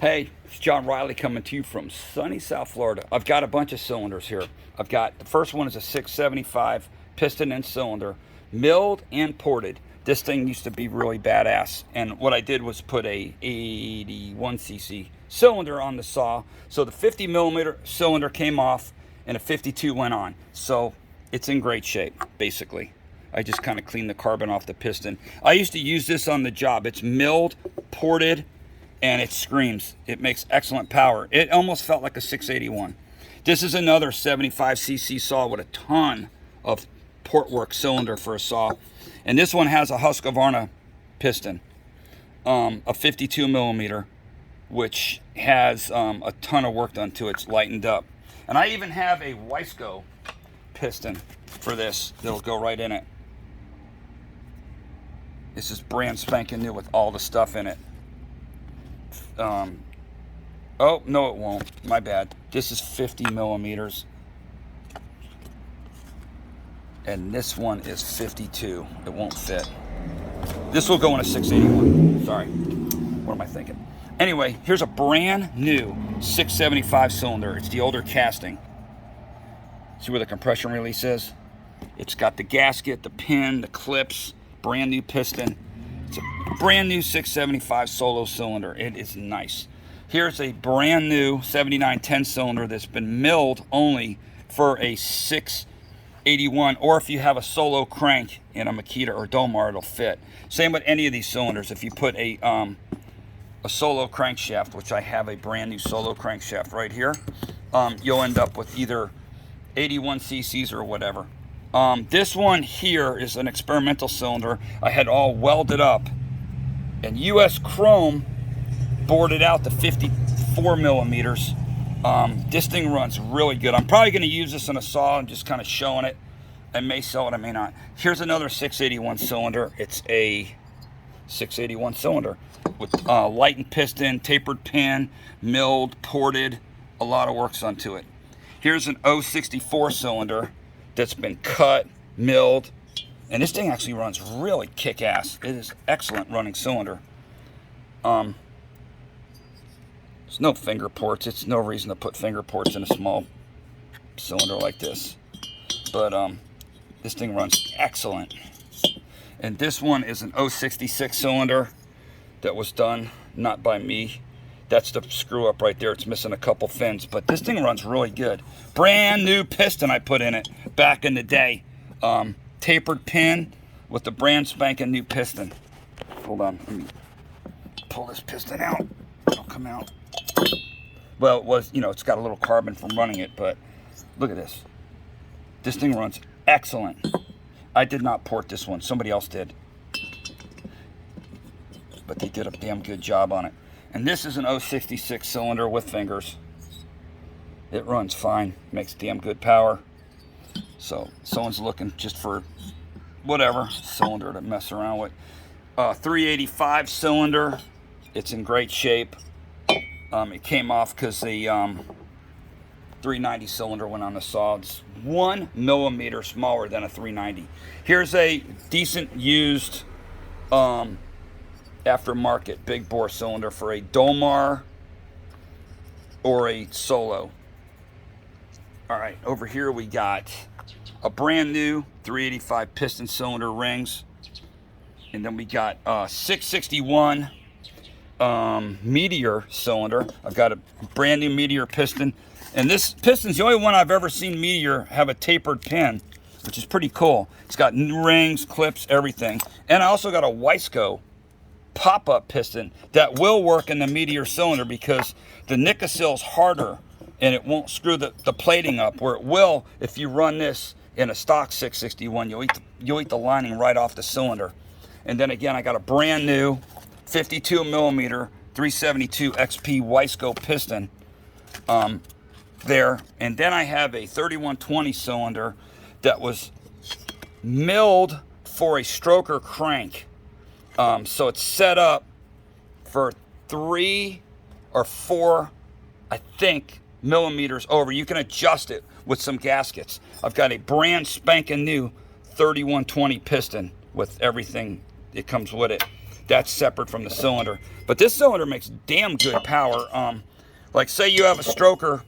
Hey, it's John Riley coming to you from sunny South Florida. I've got a bunch of cylinders here. I've got, the first one is a 675 piston and cylinder, milled and ported. This thing used to be really badass. And what I did was put a 81cc cylinder on the saw. So the 50 millimeter cylinder came off and a 52 went on. So it's in great shape, basically. I just kind of cleaned the carbon off the piston. I used to use this on the job. It's milled, ported, and it screams. It makes excellent power. It almost felt like a 681. This is another 75cc saw with a ton of Portworx cylinder for a saw. And this one has a Husqvarna piston, a 52 millimeter, which has a ton of work done to it. It's lightened up. And I even have a Wiseco piston for this that'll go right in it. This is brand spanking new with all the stuff in it. Oh, no it won't. My bad. This is 50 millimeters. And this one is 52. It won't fit. This will go in a 681. Sorry. What am I thinking? Anyway, here's a brand new 675 cylinder. It's the older casting. See where the compression release is? It's got the gasket, the pin, the clips, brand new piston. It's a brand new 675 solo cylinder. It is nice. Here's a brand new 7910 cylinder that's been milled only for a 681, or if you have a solo crank in a Makita or Domar, it'll fit. Same with any of these cylinders. If you put a solo crankshaft, which I have a brand new solo crankshaft right here, you'll end up with either 81 cc's or whatever. This one here is an experimental cylinder. I had all welded up, and US Chrome boarded out to 54 millimeters. This thing runs really good. I'm probably going to use this in a saw. I'm just kind of showing it. I may sell it, I may not. Here's another 681 cylinder. It's a 681 cylinder with lightened piston, tapered pin, milled, ported, a lot of work's done to it. Here's an O64 cylinder that's been cut, milled, and this thing actually runs really kick-ass. It is excellent running cylinder. There's no finger ports. It's no reason to put finger ports in a small cylinder like this. But this thing runs excellent. And this one is an 066 cylinder that was done not by me. That's the screw up right there. It's missing a couple fins, but this thing runs really good. Brand new piston I put in it back in the day. Tapered pin with the brand spanking new piston. Hold on, let me pull this piston out. It'll come out. Well, it was, you know, it's got a little carbon from running it, but look at this. This thing runs excellent. I did not port this one. Somebody else did. But they did a damn good job on it. And this is an 066 cylinder with fingers. It runs fine, makes damn good power. So someone's looking just for whatever cylinder to mess around with. 385 cylinder. It's in great shape. It came off because the 390 cylinder went on the saw. It's 1 millimeter smaller than a 390. Here's a decent used Aftermarket Big Bore cylinder for a Domar or a Solo. All right, over here we got a brand new 385 piston cylinder rings, and then we got 661 Meteor cylinder. I've got a brand new Meteor piston, and this piston's the only one I've ever seen Meteor have a tapered pin, which is pretty cool. It's got new rings, clips, everything. And I also got a Wiseco Popup piston that will work in the Meteor cylinder because the Nicosyl's harder and it won't screw the plating up, where it will if you run this in a stock 661. You'll eat the lining right off the cylinder. And then again, I got a brand new 52 millimeter 372 XP Wiseco piston there. And then I have a 3120 cylinder that was milled for a stroker crank. So it's set up for 3 or 4, I think, millimeters over. You can adjust it with some gaskets. I've got a brand spanking new 3120 piston with everything that comes with it. That's separate from the cylinder. But this cylinder makes damn good power. Like say you have a stroker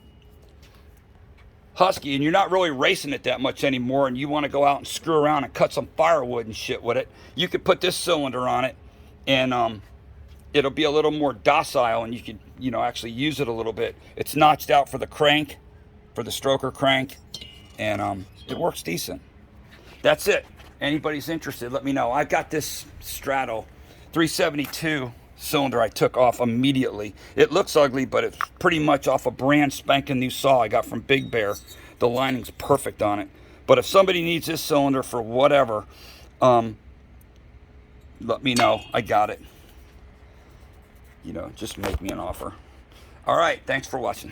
Husky and you're not really racing it that much anymore, and you want to go out and screw around and cut some firewood and shit with it, you could put this cylinder on it, and it'll be a little more docile, and you could, you know, actually use it a little bit. It's notched out for the crank, for the stroker crank, and it works decent. That's it. Anybody's interested, let me know. I've got this Strato 372 cylinder I took off immediately. It looks ugly, but it's pretty much off a brand spanking new saw I got from Big Bore. The lining's perfect on it. But if somebody needs this cylinder for whatever, let me know. I got it. You know, just make me an offer. All right, thanks for watching.